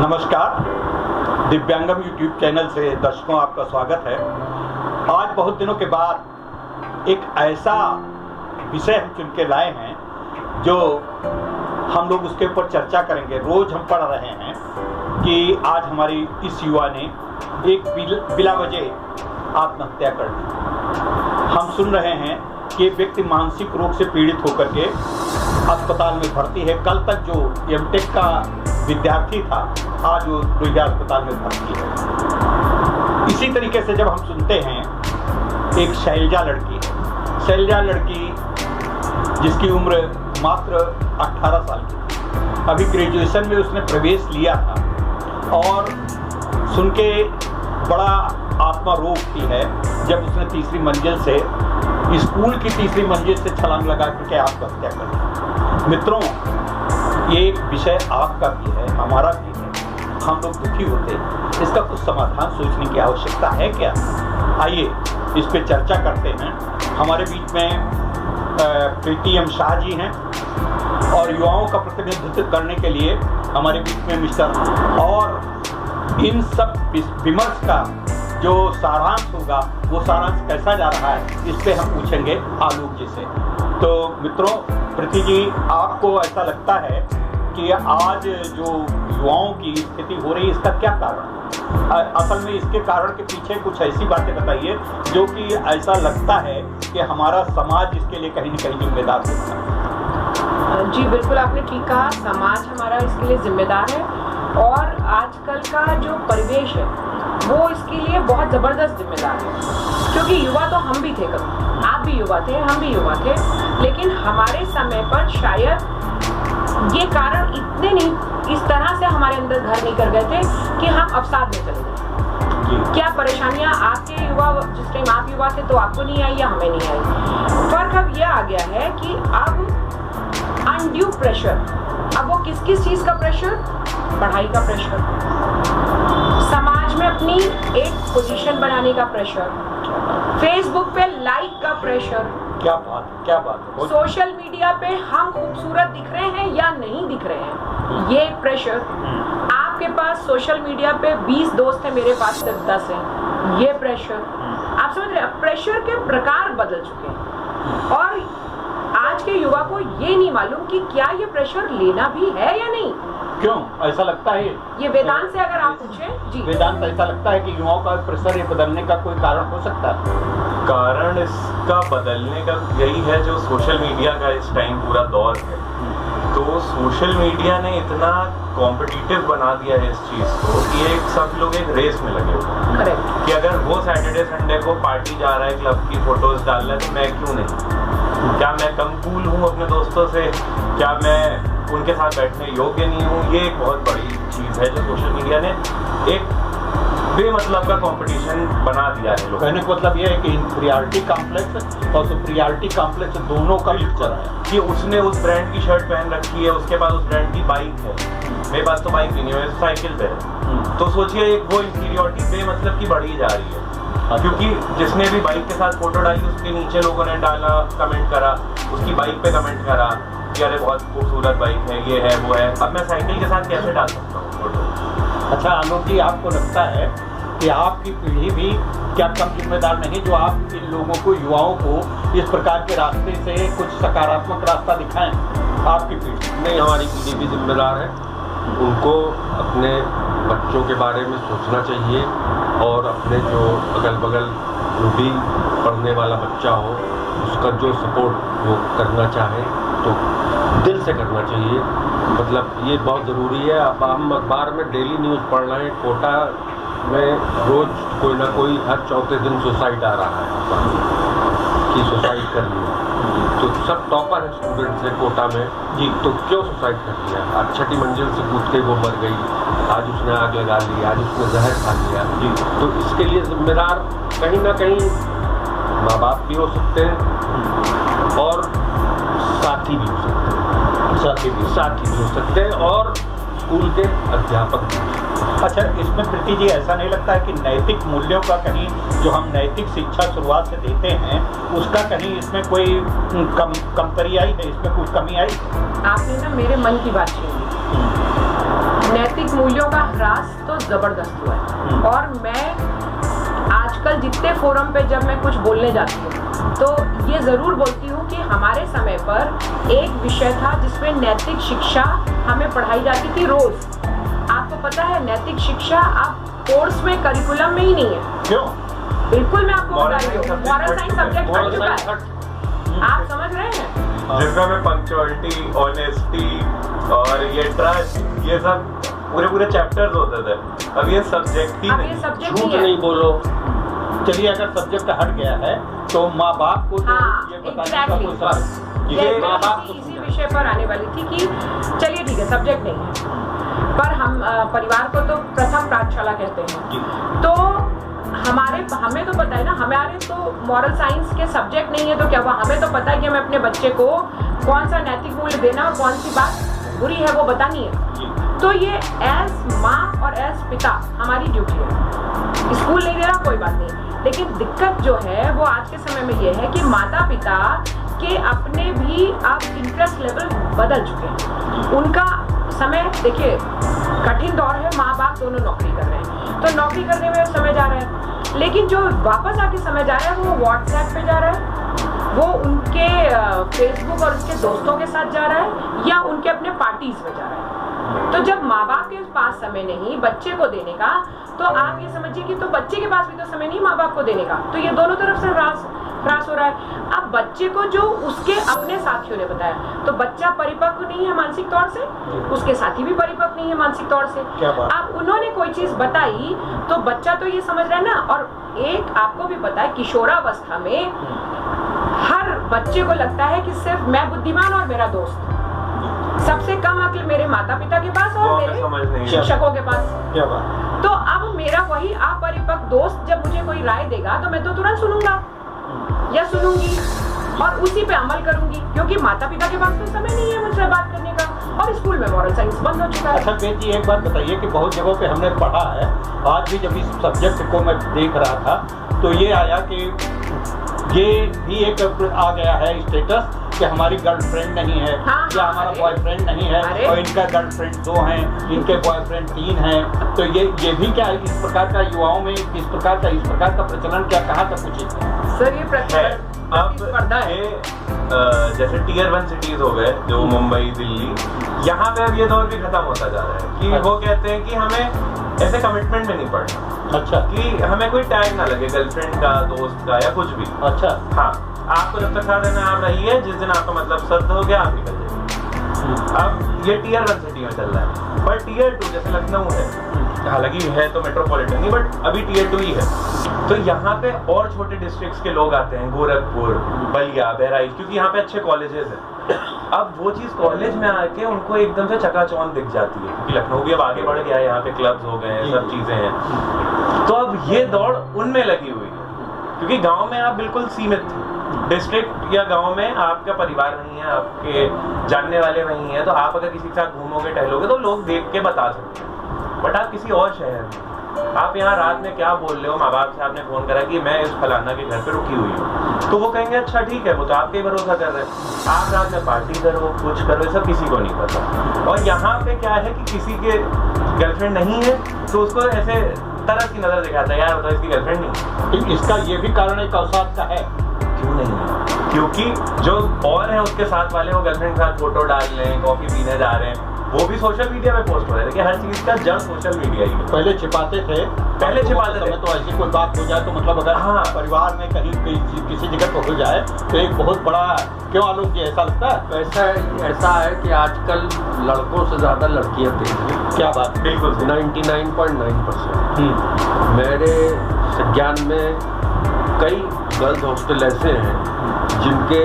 नमस्कार, दिव्यांगम YouTube channel से दर्शकों आपका स्वागत है। आज बहुत दिनों के बाद एक ऐसा विषय हम चुन के लाए हैं जो हम लोग उसके ऊपर चर्चा करेंगे। रोज हम पढ़ रहे हैं कि आज हमारी इस युवा ने एक बिला वजह आत्महत्या कर ली। हम सुन रहे हैं कि व्यक्ति मानसिक रोग से पीड़ित होकर के अस्पताल में भर्ती है। कल तक जो एमटेक का विद्यार्थी था, आज वो रुइया अस्पताल में भर्ती है। इसी तरीके से जब हम सुनते हैं एक शैलजा लड़की जिसकी उम्र मात्र 18 साल की थी, अभी ग्रेजुएशन में उसने प्रवेश लिया था और सुन के बड़ा आत्मा रोग की है जब उसने तीसरी मंजिल से, स्कूल की तीसरी मंजिल से छलांग लगा करके आत्महत्या कर दी। मित्रों, ये एक विषय आपका भी है, हमारा भी है। हम लोग दुखी होते हैं, इसका कुछ समाधान सोचने की आवश्यकता है क्या? आइए इस पे चर्चा करते हैं। हमारे बीच में प्रीति एम शाह जी हैं और युवाओं का प्रतिनिधित्व करने के लिए हमारे बीच में मिस्टर, और इन सब विमर्श का जो सारांश होगा वो सारांश कैसा जा रहा है, इस पे हम पूछेंगे आलोक जी से। तो मित्रों, प्रीति जी, आपको ऐसा लगता है कि आज जो युवाओं की स्थिति हो रही है, इसका क्या कारण है? असल में इसके कारण के पीछे कुछ ऐसी बातें बताइए जो कि ऐसा लगता है कि हमारा समाज इसके लिए कहीं न कहीं जिम्मेदार होता है। जी बिल्कुल, आपने ठीक कहा, समाज हमारा इसके लिए जिम्मेदार है और आजकल का जो परिवेश है वो इसके लिए बहुत ज़बरदस्त जिम्मेदार है। क्योंकि युवा तो हम भी थे, कभी आप भी युवा थे, हम भी युवा थे, लेकिन हमारे समय पर शायद ये कारण इतने नहीं, इस तरह से हमारे अंदर घर नहीं कर गए थे कि हम अवसाद में चले गए। क्या परेशानियां आपके युवा, जिस टाइम आप युवा थे तो आपको नहीं आई या हमें नहीं आई। फर्क अब यह आ गया है कि अब अनड्यू प्रेशर, अब वो किस किस चीज़ का प्रेशर? पढ़ाई का प्रेशर, समाज में अपनी एक पोजीशन बनाने का प्रेशर, फेसबुक पे लाइक का प्रेशर, क्या बात है। सोशल मीडिया पे हम खूबसूरत दिख रहे हैं या नहीं दिख रहे हैं, ये प्रेशर। आपके पास सोशल मीडिया पे 20 दोस्त हैं, मेरे पास सिर्फ 10 हैं, ये प्रेशर। आप समझ रहे हैं, प्रेशर के प्रकार बदल चुके हैं और आज के युवा को ये नहीं मालूम कि क्या ये प्रेशर लेना भी है या नहीं। क्यों ऐसा लगता है? ये वेदांत से अगर आप पूछें जी, वेदांत, ऐसा लगता है कि युवाओं का प्रेशर ये बदलने का कोई कारण हो सकता है? कारण इसका बदलने का यही है जो सोशल मीडिया का इस टाइम पूरा दौर है। तो सोशल मीडिया ने इतना कॉम्पिटिटिव बना दिया है इस चीज़ को कि एक सब लोग एक रेस में लगे हुए हैं कि अगर वो सैटरडे संडे को पार्टी जा रहा है, क्लब की फोटोज डाल रहा है, तो मैं क्यों नहीं? क्या मैं कम कूल हूँ अपने दोस्तों से? क्या मैं उनके साथ बैठने योग्य नहीं हूँ? ये एक बहुत बड़ी चीज़ है जो सोशल मीडिया ने एक बेमतलब का कंपटीशन बना दिया है लोग। कहने का मतलब ये है कि इंफीरियरिटी कॉम्प्लेक्स और सुपीरियरिटी कॉम्प्लेक्स दोनों का पिक्चर है कि उसने उस ब्रांड की शर्ट पहन रखी है, उसके पास उस ब्रांड की बाइक है, मेरे पास तो बाइक नहीं है, साइकिल पे है। तो सोचिए एक वो इंफीरियरिटी बेमतलब की बढ़ी जा रही है। क्योंकि जिसने भी बाइक के साथ फोटो डाली उसके नीचे लोगों ने डाला, कमेंट करा, उसकी बाइक पे कमेंट करा कि अरे बहुत खूबसूरत बाइक है, ये है वो है। अब मैं साइकिल के साथ कैसे डाल सकता हूँ फोटो? अच्छा आलोक जी, आपको लगता है कि आपकी पीढ़ी भी क्या कम जिम्मेदार नहीं जो आप इन लोगों को, युवाओं को इस प्रकार के रास्ते से कुछ सकारात्मक रास्ता दिखाएं? आपकी पीढ़ी नहीं, हमारी पीढ़ी भी जिम्मेदार है। उनको अपने बच्चों के बारे में सोचना चाहिए और अपने जो अगल बगल जो भी पढ़ने वाला बच्चा हो उसका जो सपोर्ट वो करना चाहे तो दिल से करना चाहिए। मतलब ये बहुत ज़रूरी है। अब हम अखबार में डेली न्यूज़ पढ़ रहे हैं, कोटा में रोज़ कोई ना कोई हर चौथे दिन सुसाइड आ रहा है कि सुसाइड कर लिया। तो सब टॉपर है स्टूडेंट्स है कोटा में जी, तो क्यों सुसाइड कर लिया? आज छठी मंजिल से कूद के वो मर गई, आज उसने आग लगा ली, आज उसने जहर खा लिया जी। तो इसके लिए जिम्मेदार कहीं ना कहीं माँ बाप भी हो सकते हैं और साथी भी हो सकते हैं, साथी भी हो सकते हैं और स्कूल के अध्यापक भी। अच्छा, इसमें प्रीति जी ऐसा नहीं लगता है कि नैतिक मूल्यों का कहीं, जो हम नैतिक शिक्षा शुरुआत से देते हैं, उसका कहीं इसमें कोई कमतरी आई है, इसमें कुछ कमी आई? आपने ना मेरे मन की बात छीन ली। नैतिक मूल्यों का ह्रास तो जबरदस्त हुआ है। और मैं आजकल जितने फोरम पे जब मैं कुछ बोलने जाती हूँ तो ये ज़रूर बोलती हूँ कि हमारे समय पर एक विषय था जिसमें नैतिक शिक्षा हमें पढ़ाई जाती थी रोज़। आपको पता है नैतिक शिक्षा आप कोर्स में करिकुलम में ही नहीं है। क्यों? बिल्कुल मैं आपको बता रही हूँ, मॉरल साइंस सब्जेक्ट हट चुका है। आप समझ रहे हैं? जिसमें हमें पंक्चुअलिटी, ऑनेस्टी और ये ट्रस्ट, ये सब पूरे चैप्टर्स होते थे। अब ये सब्जेक्ट ही नहीं, सब्जेक्ट नहीं बोलो। चलिए अगर सब्जेक्ट हट गया है तो माँ बाप को तो ये बताने का कोई सबक ये माँ बाप इसी विषय पर आने वाली थी कि चलिए ठीक है सब्जेक्ट नहीं है पर हम परिवार को तो प्रथम पाठशाला कहते हैं। तो हमें तो पता है ना, हमारे तो मॉरल साइंस के सब्जेक्ट नहीं है तो क्या हुआ, हमें तो पता है कि हमें अपने बच्चे को कौन सा नैतिक मूल्य देना और कौन सी बात बुरी है वो बतानी है। तो ये एज माँ और एज पिता हमारी ड्यूटी है। स्कूल नहीं दे रहा कोई बात नहीं, लेकिन दिक्कत जो है वो आज के समय में ये है कि माता पिता के अपने भी अब इंटरेस्ट लेवल बदल चुके हैं। उनका समय देखिए कठिन दौर है, माँ बाप दोनों नौकरी कर रहे हैं तो नौकरी करने में समय जा रहा है, लेकिन जो वापस आके समय जा रहा है वो व्हाट्सएप पे जा रहा है, वो उनके फेसबुक और उसके दोस्तों के साथ जा रहा है या उनके अपने पार्टीज में जा रहा है। तो जब माँ बाप के पास समय नहीं बच्चे को देने का, तो आप ये समझिए कि तो बच्चे के पास भी तो समय नहीं माँ बाप को देने का, तो ये दोनों तरफ से ह्रास हो रहा है। अब बच्चे को जो उसके अपने साथियों ने बताया, तो बच्चा परिपक्व नहीं है मानसिक तौर से, उसके साथी भी परिपक्व नहीं है मानसिक तौर से। अब उन्होंने कोई चीज बताई तो बच्चा तो ये समझ रहा है ना। और एक आपको भी पता है किशोरावस्था में हर बच्चे को लगता है कि सिर्फ मैं बुद्धिमान और मेरा दोस्त, सबसे कम अक्ल मेरे माता पिता के पास और मेरे शिक्षकों के पास। क्या बात? तो अब मेरा वही अपरिपक्व दोस्त जब मुझे कोई राय देगा तो मैं तो तुरंत सुनूंगा या सुनूंगी और उसी पे अमल करूंगी, क्योंकि माता पिता के पास तो समय नहीं है मुझसे बात करने का और स्कूल में मॉरल साइंस बंद हो चुका है। अच्छा बेटी जी एक बात बताइए कि बहुत जगहों पे हमने पढ़ा है, आज भी जब इस सब्जेक्ट को मैं देख रहा था तो ये आया कि ये भी एक आ गया है स्टेटस कि हमारी गर्लफ्रेंड नहीं है या हमारा बॉयफ्रेंड नहीं है और इनका गर्लफ्रेंड 2 हैं, इनके बॉयफ्रेंड 3 हैं। तो ये भी क्या है इस प्रकार का युवाओं में इस प्रकार का प्रचलन क्या कहाँ तक उचित है? सर ये प्रतिस्पर्धा है। जैसे टीयर 1 सिटीज हो गए जो मुंबई, दिल्ली, यहाँ पे अब ये दौर भी खत्म होता जा रहा है कि वो कहते हैं कि हमें ऐसे कमिटमेंट में नहीं पड़ना। अच्छा। कि हमें कोई टैग ना लगे गर्लफ्रेंड का, दोस्त का या कुछ भी। अच्छा। हाँ, आपको जब तक साथ रहना आप रहिए, जिस दिन आपका मतलब सद हो गया आप निकल जाइए। अब ये टीयर 1 सिटी में चल रहा है, पर टीयर 2 जैसे लखनऊ है, हालांकि है तो मेट्रोपॉलिटन नहीं बट अभी टीयर 2 ही है, तो यहाँ पे और छोटे डिस्ट्रिक्ट्स के लोग आते हैं, गोरखपुर, बलिया, बहराइच, क्योंकि यहाँ पे अच्छे कॉलेजेस हैं। अब वो चीज़ कॉलेज में आके उनको एकदम से चकाचौंध दिख जाती है, क्योंकि लखनऊ भी अब आगे बढ़ गया है, यहाँ पे क्लब्स हो गए हैं, सब चीज़ें हैं। तो अब ये दौड़ उनमें लगी हुई है, क्योंकि गाँव में आप बिल्कुल सीमित थे, डिस्ट्रिक्ट या गांव में आपका परिवार नहीं है, आपके जानने वाले नहीं है, तो आप अगर किसी के साथ घूमोगे टहलोगे तो लोग देख के बता सकते हैं। बट आप किसी और शहर में, आप यहाँ रात में क्या बोल रहे हो, माँ बाप से आपने फोन करा कि मैं इस फलाना के घर पे रुकी हुई हूँ, तो वो कहेंगे अच्छा ठीक है, वो तो आपके भरोसा कर रहे हैं। आप रात में पार्टी करो, कुछ करो, ये सब किसी को नहीं पता। और यहाँ पे क्या है कि किसी के गर्लफ्रेंड नहीं है तो उसको ऐसे तरह की नजर दिखाता है, यार बताओ इसकी गर्लफ्रेंड नहीं। इसका ये भी कारण एक अवसाद का है। क्यों नहीं है? क्योंकि जो और है उसके साथ वाले वो गर्लफ्रेंड के साथ फोटो डाल रहे हैं, कॉफी पीने जा रहे हैं, वो भी सोशल मीडिया पे पोस्ट हो रहे हैं। देखिए हर चीज का जड़ सोशल मीडिया ही है। पहले छिपाते थे, तो ऐसी कोई बात हो जाए तो मतलब अगर परिवार में कहीं किसी जगह पर हो जाए तो एक बहुत बड़ा, क्यों आलोक जी ऐसा लगता है? ऐसा है कि आजकल लड़कों से ज्यादा लड़कियां तेज हैं। क्या बात? बिल्कुल 99.9%। मेरे ज्ञान में कई गर्ल्स हॉस्टल ऐसे हैं जिनके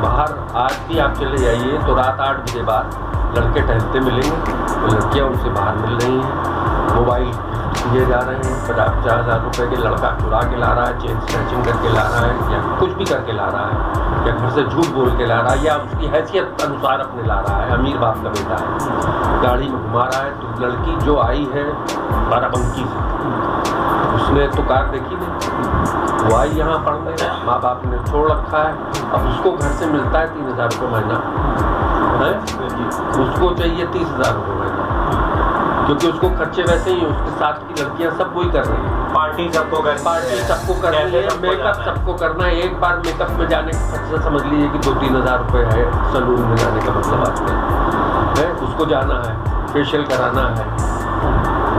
बाहर आज भी आप चले जाइए तो रात 8 बजे बाद लड़के टहलते मिलेंगे, तो लड़कियां उनसे बाहर मिल रही हैं, मोबाइल दिए जा रहे हैं, 50-50 हज़ार रुपये के लड़का चुरा के ला रहा है, चेन स्नैचिंग करके ला रहा है, या कुछ भी करके ला रहा है, या घर से झूठ बोल के ला रहा है, या उसकी हैसियत अनुसार अपने ला रहा है, अमीर बाप का बेटा है, गाड़ी में घुमा रहा है। तो लड़की जो आई है बाराबंकी से, उसने तो कार देखी नहीं, वो आई यहाँ पढ़ने, माँ बाप ने छोड़ रखा है, अब उसको घर से मिलता है 3,000 रुपये महीना है, उसको चाहिए 30,000 रुपये महीना, क्योंकि उसको खर्चे वैसे ही, उसके साथ की लड़कियां सब वही कर रही है, पार्टी सबको करनी है, मेकअप सबको करना है। एक बार मेकअप में जाने का खर्चा समझ लीजिए कि 2-3 हज़ार रुपये है, सलून में जाने का मतलब आजकल है, उसको जाना है, फेशियल कराना है,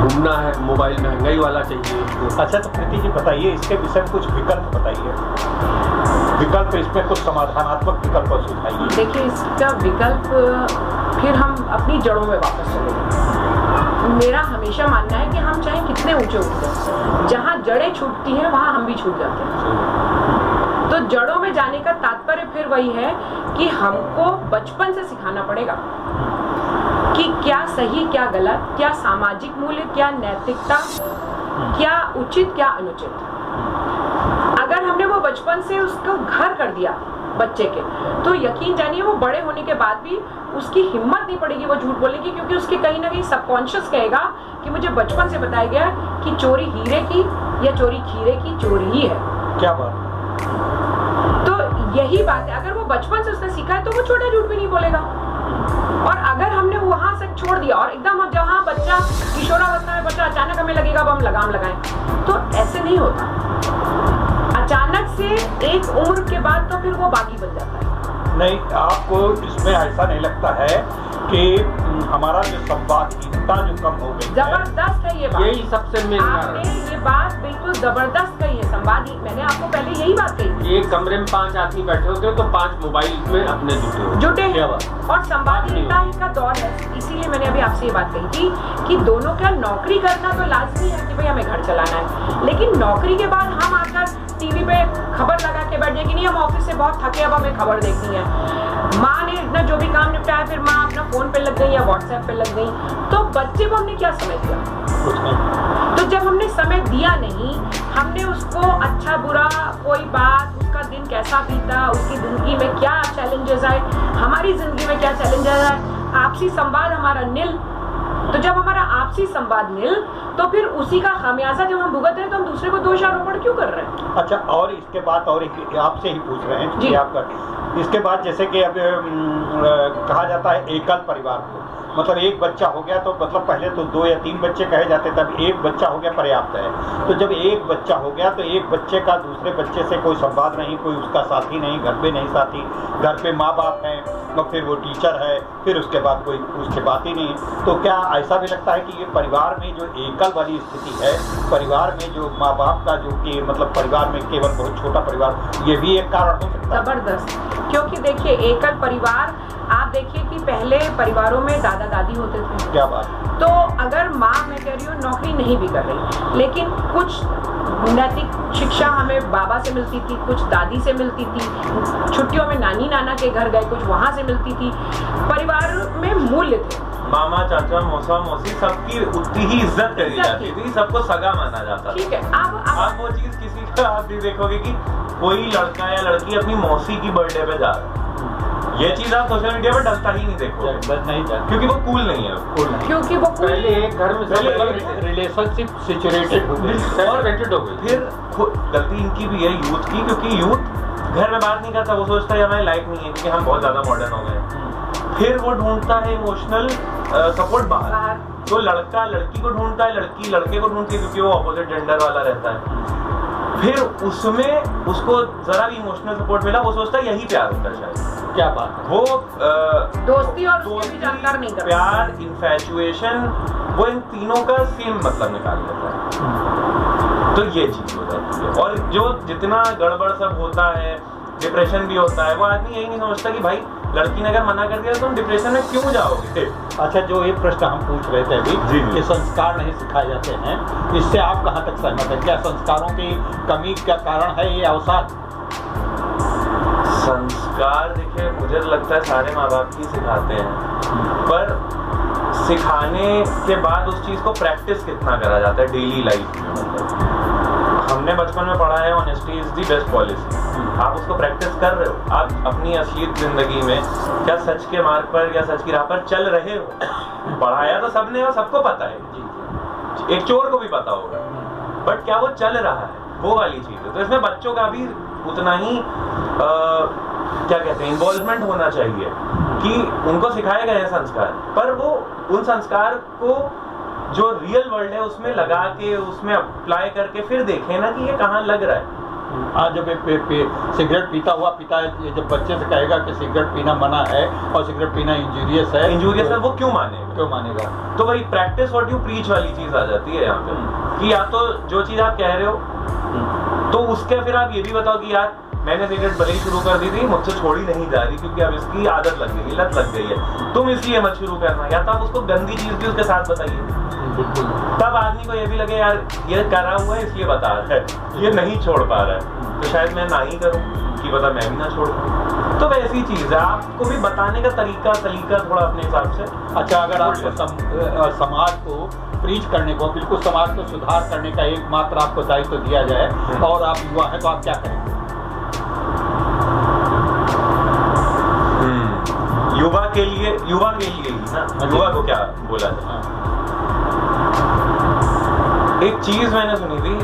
घूमना है, मोबाइल महंगाई वाला चाहिए उसको। अच्छा, तो प्रीति जी बताइए, इसके विषय में कुछ विकल्प बताइए, विकल्प इसमें कुछ समाधानात्मक विकल्प सुझाइए। देखिए, इसका विकल्प फिर हम अपनी जड़ों में वापस चलेंगे। मेरा हमेशा मानना है कि हम चाहे कितने ऊंचे उठ जाए, जहाँ जड़ें छूटती हैं वहाँ हम भी छूट जाते हैं। तो जड़ों में जाने का तात्पर्य फिर वही है कि हमको बचपन से सिखाना पड़ेगा कि क्या सही क्या गलत, क्या सामाजिक मूल्य, क्या नैतिकता, क्या उचित क्या अनुचित। अगर हमने वो बचपन से उसको घर कर दिया बच्चे के, तो यकीन जानिए वो बड़े होने के बाद भी उसकी हिम्मत नहीं पड़ेगी वो झूठ बोलने की, क्योंकि उसके कहीं ना कहीं सबकॉन्शियस कहेगा कि मुझे बचपन से बताया गया कि चोरी हीरे की या चोरी खीरे की चोरी ही है। क्या बात। तो यही बात है, अगर वो बचपन से उसने सीखा है तो वो छोटा झूठ भी नहीं बोलेगा। और अगर हमने वहां से छोड़ दिया और एकदम जहां बच्चा किशोरावस्था में बच्चा अचानक हमें लगेगा अब हम लगाम लगाएं, तो ऐसे नहीं होता। अचानक से एक उम्र के बाद तो फिर वो बागी बन जाता है। नहीं, आपको इसमें ऐसा नहीं लगता है कि हमारा जो संवादहीनता जो कम हो गई है? जबरदस्त है ये बात, यही सबसे मेन कारण आपने ये बात बिल्कुल जबरदस्त कही है। संवादी, मैंने आपको पहले यही बात कही थी। एक कमरे में 5 आदमी बैठे होते हैं तो 5 मोबाइल में अपने जुटे हैं और संवादहीनता ही का दौर है। इसीलिए मैंने अभी आपसे ये बात कही थी कि दोनों का नौकरी करना तो लाजमी है कि भाई हमें घर चलाना है, लेकिन नौकरी के बाद हम आकर टीवी पे खबर लगा के बैठ जाए कि नहीं हम ऑफिस से बहुत थके, अब हमें खबर देखनी है। माँ ने इतना जो भी काम निपटाया, फिर माँ अपना फोन पे लग गई या व्हाट्सएप पे लग गई, तो बच्चे को हमने क्या समय दिया? कुछ नहीं। तो जब हमने समय दिया नहीं, हमने उसको अच्छा बुरा कोई बात, उसका दिन कैसा बीता, उसकी जिंदगी में क्या चैलेंजेस आए, हमारी जिंदगी में क्या चैलेंजेस आए, आपसी संवाद हमारा नील। तो जब हमारा आपसी संवाद नील, तो फिर उसी का खामियाजा जब हम भुगत रहे हैं तो हम दूसरे को दोषारोपण क्यों कर रहे हैं? अच्छा, और इसके बाद और आपसे ही पूछ रहे हैं जी। आपका इसके बाद जैसे कि अब कहा जाता है एकल परिवार को, मतलब एक बच्चा हो गया तो मतलब पहले तो 2 या 3 बच्चे कहे जाते, तब एक बच्चा हो गया पर्याप्त है। तो जब एक बच्चा हो गया तो एक बच्चे का दूसरे बच्चे से कोई संवाद नहीं, कोई उसका साथी नहीं, घर पे नहीं साथी, घर पे माँ बाप हैं, तो फिर वो टीचर है, फिर उसके बाद कोई उसकी बात ही नहीं। तो क्या ऐसा भी लगता है कि ये परिवार में जो एकल वाली स्थिति है, परिवार में जो माँ बाप का जो कि मतलब परिवार में केवल बहुत छोटा परिवार, ये भी एक कारण हो सकता है? जबरदस्त, क्योंकि देखिए एकल परिवार, आप देखिए कि पहले परिवारों में दादा दादी होते थे। क्या बात। तो अगर माँ, मैं कह रही हूँ, नौकरी नहीं भी कर रही, लेकिन कुछ नैतिक शिक्षा हमें बाबा से मिलती थी, कुछ दादी से मिलती थी, छुट्टियों में नानी नाना के घर गए कुछ वहाँ से मिलती थी, परिवार में मूल्य थे। मामा चाचा मौसा मौसी सबकी उतनी ही इज्जत करी जाती थी, सबको सगा माना जाता था। ठीक है, अब वो चीज किसी का आप भी देखोगे कि कोई लड़का या लड़की अपनी मौसी की बर्थडे पे जा रहा है, ये चीज आप सोशल मीडिया पर डलता ही नहीं देखोगे, नहीं, क्योंकि वो कूल नहीं है। क्योंकि वो पहले एक घर में रिलेशनशिप सिचुएटेड हो गई, सेपरेटेड हो गई। फिर गलती इनकी भी है, यूथ की, क्योंकि यूथ घर में बात नहीं करता, वो सोचता है हमारी लाइफ नहीं है क्योंकि हम बहुत ज्यादा मॉडर्न हो गए। फिर वो ढूंढता है इमोशनल सपोर्ट बाहर, तो लड़का लड़की को ढूंढता है, लड़की लड़के को ढूंढती है क्योंकि वो ऑपोजिट जेंडर वाला रहता है। फिर उसमें उसको जरा भी इमोशनल सपोर्ट मिला, वो सोचता है यही प्यार होता है शायद। क्या बात है। वो दोस्ती और उसके बीच अंतर नहीं करता, प्यार, इन्फैचुएशन, वो इन तीनों का सेम मतलब निकाल लेता है। तो ये चीज हो जाती है। और जो जितना गड़बड़ सब होता है, डिप्रेशन भी होता है, वो आदमी यही नहीं समझता कि भाई लड़की ने अगर मना कर दिया तो तुम डिप्रेशन में क्यों जाओगे। अच्छा, जो ये प्रश्न हम पूछ रहे थे अभी जी। कि संस्कार नहीं सिखाए जाते हैं, इससे आप कहाँ तक सहमत हैं? क्या संस्कारों की कमी का कारण है ये अवसाद? संस्कार देखिए, मुझे लगता है सारे माँ बाप ही सिखाते हैं, पर सिखाने के बाद उस चीज़ को प्रैक्टिस कितना करा जाता है डेली लाइफ में। मतलब हमने बचपन में पढ़ा है honesty is the best policy, आप उसको प्रैक्टिस कर रहे हो, आप अपनी असलियत जिंदगी में क्या सच के मार्ग पर या सच की राह पर चल रहे हो? पढ़ाया तो सबने और सबको पता है, एक चोर को भी पता होगा, बट क्या वो चल रहा है, वो वाली चीज़ है। तो इसमें बच्चों का भी उतना ही क्या कहते हैं इन्वॉल्वमेंट होना चाहिए कि उनको सिखाए गए हैं संस्कार, पर वो उन संस्कार को जो रियल वर्ल्ड है उसमें लगा के, उसमें अप्लाई करके फिर देखें ना कि ये कहाँ लग रहा है। आज जब सिगरेट पीता हुआ पिता जब बच्चे से कहेगा कि सिगरेट पीना मना है और सिगरेट पीना इंजूरियस है, वो क्यों मानेगा? तो वही प्रैक्टिस व्हाट यू प्रीच वाली चीज आ जाती है यहाँ पे कि या तो जो चीज आप कह रहे हो तो उसके फिर आप ये भी बताओ कि यार मैंने सिगरेट भले ही शुरू कर दी थी, मुझसे छोड़ी नहीं जा रही क्योंकि अब इसकी आदत लग गई, लत लग गई है, तुम इसलिए मत शुरू करना। या तो आप उसको गंदी चीज भी उसके साथ बताइए, तब आदमी को ये भी लगे यार ये करा हुआ है इसलिए बता रहा है, ये नहीं छोड़ पा रहा है तो शायद मैं ना ही करूं कि पता मैं भी ना छोड़ पाऊं। तो वैसी चीज है, आपको भी बताने का तरीका थोड़ा अपने हिसाब से। अच्छा, अगर आप समाज को प्रीच करने को, बिल्कुल समाज को सुधार करने का एकमात्र आपको दायित्व दिया जाए और आप युवा हैं तो आप क्या करेंगे? युवा के लिए ही ना, युवा को क्या बोला जाए? एक चीज मैंने सुनी थी,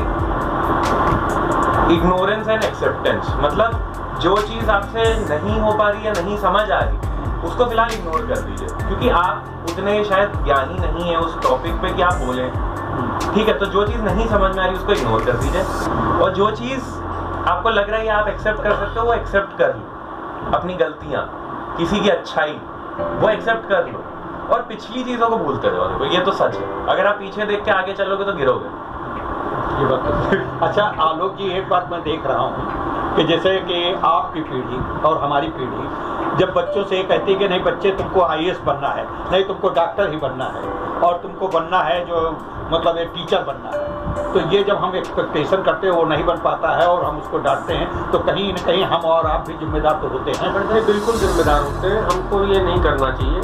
इग्नोरेंस एंड एक्सेप्टेंस। मतलब जो चीज आपसे नहीं हो पा रही या नहीं समझ आ रही उसको फिलहाल इग्नोर कर दीजिए, क्योंकि आप उतने शायद ज्ञानी नहीं है उस टॉपिक पे कि आप बोलें। ठीक है, तो जो चीज नहीं समझ में आ रही उसको इग्नोर कर दीजिए, और जो चीज आपको लग रहा है आप एक्सेप्ट कर सकते हो वो एक्सेप्ट कर लो। अपनी गलतियां, किसी की अच्छाई वो एक्सेप्ट कर लो, और पिछली चीजों को भूलते जाओ। देखो ये तो सच है, अगर आप पीछे देख के आगे चलोगे तो गिरोगे। ये बात तो अच्छा आलोक जी, एक बात मैं देख रहा हूँ कि जैसे कि आपकी पीढ़ी और हमारी पीढ़ी जब बच्चों से ये कहती है कि नहीं बच्चे तुमको IAS बनना है, नहीं तुमको डॉक्टर ही बनना है, और तुमको बनना है जो मतलब एक टीचर बनना है, तो ये जब हम एक्सपेक्टेशन करते हैं वो नहीं बन पाता है और हम उसको डांटते हैं, तो कहीं न कहीं हम और आप भी जिम्मेदार तो होते हैं। बिल्कुल जिम्मेदार होते हैं। हमको ये नहीं करना चाहिए,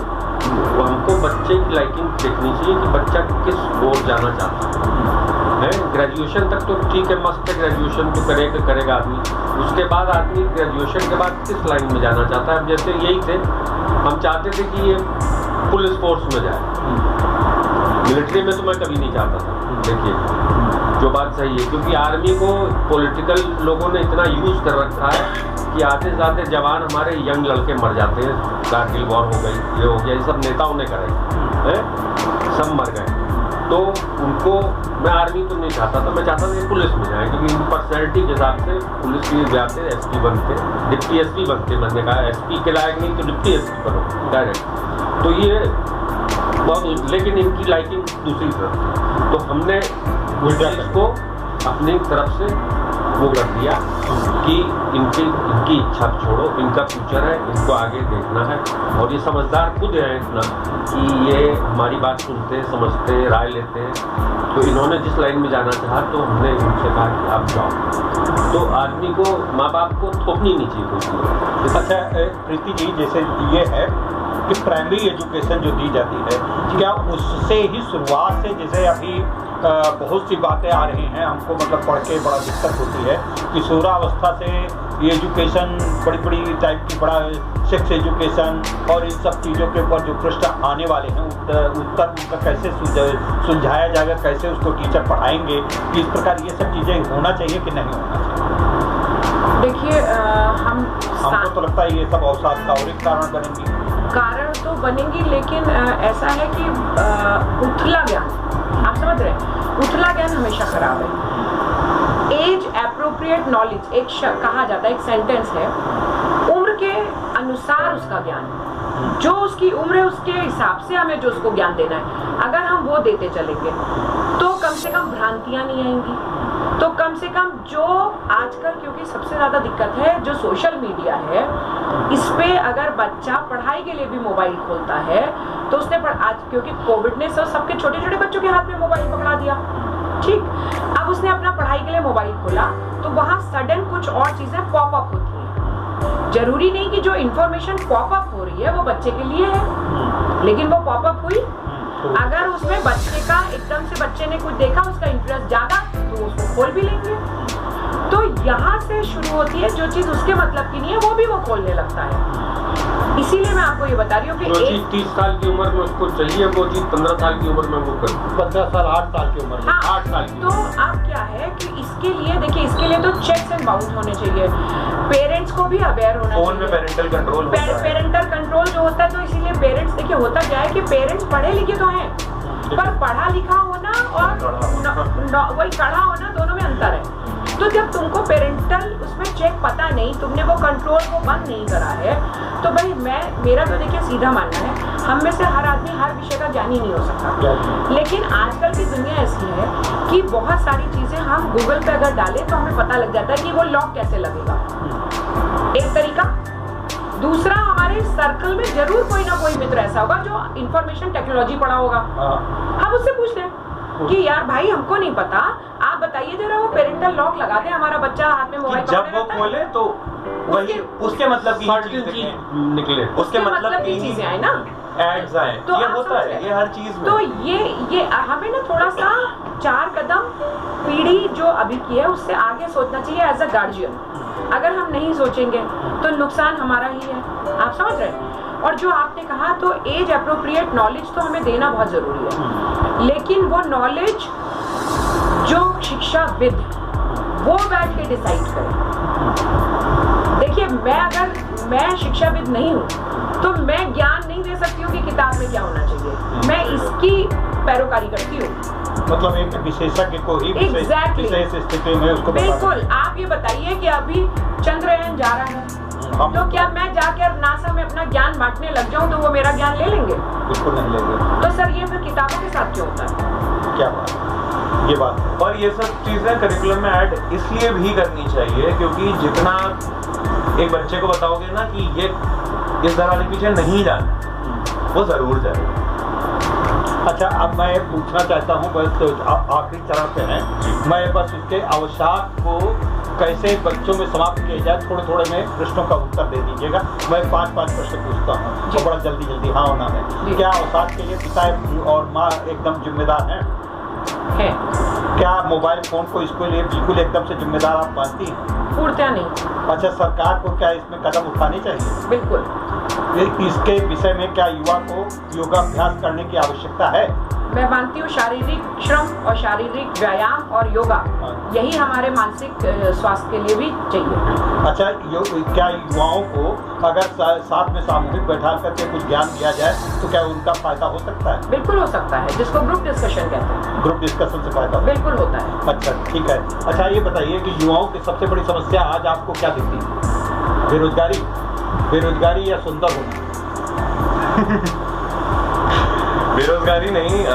हमको बच्चे की लाइकिंग देखनी चाहिए कि बच्चा किस ओर जाना चाहता है। ग्रेजुएशन तक तो ठीक है, मस्त है, ग्रेजुएशन तो करेगा आदमी। उसके बाद आदमी ग्रेजुएशन के बाद किस लाइन में जाना चाहता है। अब जैसे यही थे, हम चाहते थे कि ये पुलिस फोर्स में जाए, मिलिट्री में तो मैं कभी नहीं चाहता था। देखिए जो बात सही है, क्योंकि आर्मी को पॉलिटिकल लोगों ने इतना यूज़ कर रखा है कि आते जाते जवान हमारे यंग लड़के मर जाते हैं। कारगिल वॉर हो गई, ये हो गया, ये सब नेताओं ने कराई, सब मर गए। तो उनको मैं आर्मी तो नहीं चाहता था, मैं चाहता था कि पुलिस में जाए, क्योंकि उनकी पर्सनैलिटी के हिसाब से पुलिस में जाते SP बनते, डिप्टी SP बनते। मैंने कहा SP के लायक नहीं तो डिप्टी SP बनो डायरेक्ट। तो ये बहुत, लेकिन इनकी लाइकिंग दूसरी तरफ, तो हमने उस चीज़ को अपनी तरफ से वो कर दिया कि इनकी इच्छा छोड़ो, इनका फ्यूचर है, इनको आगे देखना है। और ये समझदार खुद है इतना कि ये हमारी बात सुनते हैं, समझते हैं, राय लेते हैं। तो इन्होंने जिस लाइन में जाना चाहा तो हमने उनसे कहा कि आप जाओ। तो आदमी को, माँ बाप को थोपनी नहीं चाहिए कोई चीज़। अच्छा प्रीति जी, जैसे ये है कि प्राइमरी एजुकेशन जो दी जाती है, क्या उससे ही शुरुआत से, जैसे अभी बहुत सी बातें आ रही हैं हमको, मतलब पढ़ के बड़ा दिक्कत होती है कि किशोरावस्था से ये एजुकेशन बड़ी टाइप की, बड़ा सेक्स एजुकेशन और इन सब चीज़ों के ऊपर जो प्रश्न आने वाले हैं उत्तर उनका कैसे सुलझाया जाएगा, कैसे उसको टीचर पढ़ाएंगे, कि इस प्रकार ये सब चीज़ें होना चाहिए कि नहीं होना चाहिए? देखिए हमको तो लगता है ये सब अवसाद का और एक कारण तो बनेंगी, लेकिन ऐसा है कि उथला ज्ञान, आप समझ रहे हैं, उथला ज्ञान हमेशा खराब है। एज एप्रोप्रिएट नॉलेज एक कहा जाता है, एक सेंटेंस है, उम्र के अनुसार उसका ज्ञान, जो उसकी उम्र है उसके हिसाब से हमें जो उसको ज्ञान देना है, अगर हम वो देते चलेंगे तो कम से कम भ्रांतियां नहीं आएंगी। तो कम से कम जो आजकल, क्योंकि सबसे ज़्यादा दिक्कत है जो सोशल मीडिया है, इस पे अगर बच्चा पढ़ाई के लिए भी मोबाइल खोलता है तो उसने आज, क्योंकि कोविड ने सबके छोटे छोटे बच्चों के हाथ में मोबाइल पकड़ा दिया, ठीक, अब उसने अपना पढ़ाई के लिए मोबाइल खोला तो वहाँ सडन कुछ और चीज़ें पॉपअप होती हैं। जरूरी नहीं कि जो इन्फॉर्मेशन पॉपअप हो रही है वो बच्चे के लिए है, लेकिन वो पॉपअप हुई, अगर उसमें बच्चे का एकदम से बच्चे ने कुछ देखा, उसका इंटरेस्ट जागा तो उसको खोल भी लेंगे। तो यहाँ से शुरू होती है, जो चीज़ उसके मतलब की नहीं है वो भी वो खोलने लगता है। इसीलिए मैं आपको ये बता रही हूँ कि जो चीज़ 30 साल की उम्र में उसको चाहिए वो चीज़ 15 साल की उम्र में वो कर, 15 साल 8 साल की उम्र में, हाँ, 8 साल की। तो अब क्या है कि इसके लिए देखिए, इसके लिए तो चेक्स एंड बाउंस होने चाहिए, पेरेंट्स को भी अवेयर होना चाहिए। फोन में पेरेंटल कंट्रोल जो होता है, तो इसीलिए पेरेंट्स, देखिए होता क्या है कि पेरेंट्स पढ़े लिखे तो हैं, पर पढ़ा लिखा होना और वही कढ़ा होना, दोनों में अंतर है। तो जब तुमको पेरेंटल उसमें चेक पता नहीं, तुमने वो कंट्रोल को बंद नहीं करा है, तो भाई मेरा तो देखिए सीधा मानना है, हम में से हर आदमी हर विषय का ज्ञानी नहीं हो सकता। लेकिन आजकल की दुनिया ऐसी है कि बहुत सारी चीजें हम गूगल पे अगर डालें तो हमें पता लग जाता है कि वो लॉक कैसे लगेगा, एक तरीका। दूसरा, हमारे सर्कल में जरूर कोई ना कोई मित्र ऐसा होगा जो इंफॉर्मेशन टेक्नोलॉजी पढ़ा होगा, हम उससे पूछ लें कि यार भाई हमको नहीं पता, आप बताइए जरा वो पेरेंटल लॉक लगा दे, हमारा बच्चा हाथ में मोबाइल जब वो खोले तो वही उसके मतलब की चीज निकले, उसके मतलब की चीजें आए ना, एड्स आए, तो ये होता है, ये हर चीज में। तो ये हमें ना थोड़ा सा 4 कदम पीढ़ी जो अभी की है उससे आगे सोचना चाहिए एज अ गार्जियन। अगर हम नहीं सोचेंगे तो नुकसान हमारा ही है, आप समझ रहे हैं। और जो आपने कहा, तो एज अप्रोप्रिएट नॉलेज तो हमें देना बहुत जरूरी है, लेकिन वो नॉलेज जो शिक्षाविद वो बैठ के डिसाइड करें। देखिए, मैं शिक्षाविद नहीं हूँ तो मैं ज्ञान नहीं दे सकती हूँ कि किताब में क्या होना चाहिए, मैं इसकी पैरोकारी करती हूँ। मतलब एक विशेषज्ञ को ही विशेष स्थिति में उसको बिल्कुल। आप ये बताइए कि अभी चंद्रयान जा रहा है, तो क्या मैं जाकर नासा में अपना ज्ञान बांटने लग जाऊं तो वो मेरा ज्ञान ले लेंगे? बिल्कुल नहीं लेंगे। तो सर ये फिर किताबों के साथ क्यों होता है? क्या बात, ये बात। और ये सब चीजें करिकुलम में ऐड इसलिए भी करनी चाहिए क्योंकि जितना एक बच्चे को बताओगे ना कि ये इस तरह के पीछे नहीं जाना, वो जरूर जाएगा। अच्छा, अब मैं पूछना चाहता हूँ, बस तो आखिरी चरण पे है, मैं बस उसके अवसाद को कैसे बच्चों में समाप्त किया जाए, थोड़े थोड़े में प्रश्नों का उत्तर दे दीजिएगा। मैं 5-5 प्रश्न पूछता हूँ तो बड़ा जल्दी हाँ होना है। क्या अवसाद के लिए पिता और माँ एकदम जिम्मेदार हैं? क्या मोबाइल फोन को इसके लिए बिल्कुल एकदम से जिम्मेदार आप मानती हैं? पूर्णतः नहीं। अच्छा, सरकार को क्या इसमें कदम उठाने चाहिए? बिल्कुल। इसके विषय में क्या युवा को योगाभ्यास करने की आवश्यकता है? मैं मानती हूँ शारीरिक श्रम और शारीरिक व्यायाम और योगा यही हमारे मानसिक स्वास्थ्य के लिए भी चाहिए। अच्छा, क्या युवाओं को अगर साथ में सामूहिक बैठा करके कुछ ज्ञान दिया जाए तो क्या उनका फायदा हो सकता है? बिल्कुल हो सकता है, जिसको ग्रुप डिस्कशन कहते हैं। ग्रुप डिस्कशन से फायदा बिल्कुल होता है। अच्छा, ठीक है। अच्छा, ये बताइए कि युवाओं की सबसे बड़ी समस्या आज आपको क्या दिखती है? बेरोजगारी या सुंदर होना? बेरोजगारी नहीं,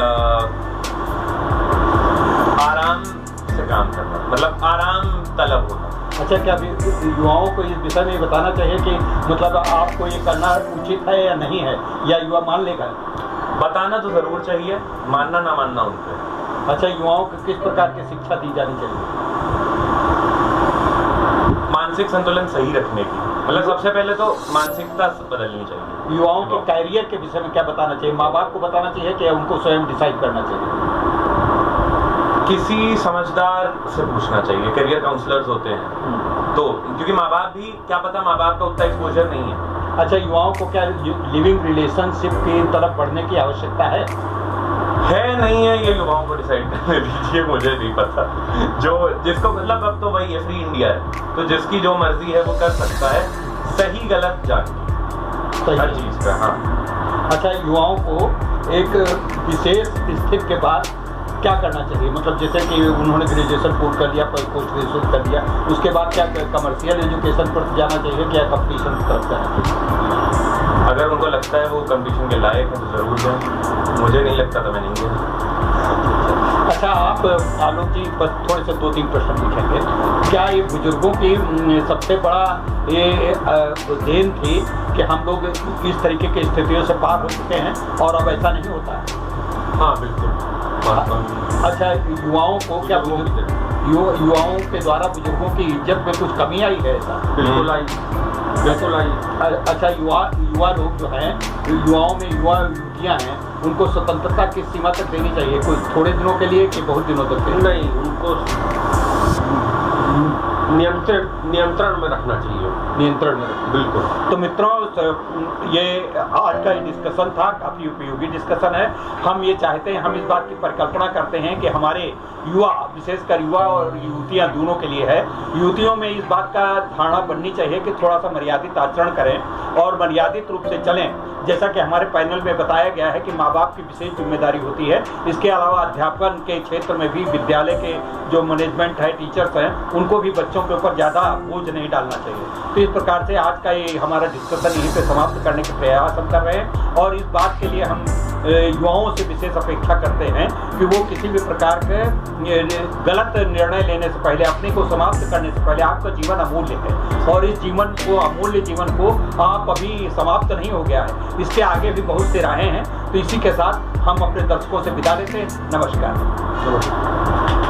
आराम से काम करना, मतलब आराम तलब होना। अच्छा, क्या युवाओं को इस विषय में बताना चाहिए कि मतलब आपको ये करना उचित है या नहीं है, या युवा मान लेगा? बताना तो जरूर चाहिए, मानना ना मानना उन पे। अच्छा, युवाओं को किस प्रकार की शिक्षा दी जानी चाहिए? मानसिक संतुलन सही रखने की, मतलब सबसे पहले तो मानसिकता बदलनी चाहिए। युवाओं के कैरियर के विषय में क्या बताना चाहिए? माँ बाप को बताना चाहिए कि उनको स्वयं डिसाइड करना चाहिए? किसी समझदार से पूछना चाहिए, करियर काउंसलर्स होते हैं तो, क्योंकि माँ बाप भी, क्या पता माँ बाप का उतना एक्सपोजर नहीं है। अच्छा, युवाओं को क्या लिविंग रिलेशनशिप की तरफ बढ़ने की आवश्यकता है नहीं है? ये युवाओं को डिसाइड करने दीजिए, मुझे नहीं पता। जो जिसको, मतलब अब तो वही है, फ्री इंडिया है, तो जिसकी जो मर्जी है वो कर सकता है, सही गलत जान हर चीज का। हाँ। अच्छा, युवाओं को एक विशेष स्थिति के बाद क्या करना चाहिए? मतलब जैसे कि उन्होंने ग्रेजुएशन पूर्ण कर लिया, पोस्ट ग्रेजुएशन कर लिया, उसके बाद क्या कमर्शियल एजुकेशन पर जाना चाहिए, क्या कंपटीशन की तरफ जाना चाहिए? अगर उनको लगता है वो कंपटीशन के लायक है तो जरूर जाए, मुझे नहीं लगता तो मैं नहीं गया। अच्छा, आप आलोक जी बस थोड़े से 2-3 प्रश्न पूछेंगे। क्या ये बुजुर्गों की सबसे बड़ा ये देन थी कि हम लोग इस तरीके की स्थितियों से पार हो चुके हैं और अब ऐसा नहीं होता है? हाँ, बिल्कुल। अच्छा, युवाओं को क्या युवाओं के द्वारा बुजुर्गों की इज्जत में कुछ कमी आई है? ऐसा बिल्कुल आई, बिल्कुल आई। अच्छा, युवा लोग जो हैं, युवाओं में युवतियाँ हैं, उनको स्वतंत्रता किस सीमा तक देनी चाहिए? कोई थोड़े दिनों के लिए कि बहुत दिनों तक? नहीं, उनको नियंत्रण में रखना चाहिए। नियंत्रण में रखना। बिल्कुल। तो मित्रों, ये आज का ये डिस्कशन था, काफ़ी उपयोगी डिस्कशन है। हम ये चाहते हैं, हम इस बात की परिकल्पना करते हैं कि हमारे युवा, विशेषकर युवा और युवतियाँ दोनों के लिए है, युवतियों में इस बात का धारणा बननी चाहिए कि थोड़ा सा मर्यादित आचरण करें और मर्यादित रूप से चलें। जैसा कि हमारे पैनल में बताया गया है कि माँ बाप की विशेष जिम्मेदारी होती है। इसके अलावा अध्यापन के क्षेत्र में भी विद्यालय के जो मैनेजमेंट है, टीचर्स हैं, उनको भी बच्चों के ऊपर ज़्यादा बोझ नहीं डालना चाहिए। तो इस प्रकार से आज का ये हमारा डिस्कशन यहीं पे समाप्त करने के प्रयास हम कर रहे हैं और इस बात के लिए हम युवाओं से विशेष अपेक्षा करते हैं कि वो किसी भी प्रकार के गलत निर्णय लेने से पहले, अपने को समाप्त करने से पहले, आपका जीवन अमूल्य है और इस जीवन को, अमूल्य जीवन को आप अभी समाप्त नहीं हो गया है, इसके आगे भी बहुत से राहें हैं। तो इसी के साथ हम अपने दर्शकों से विदा लेते हैं। नमस्कार।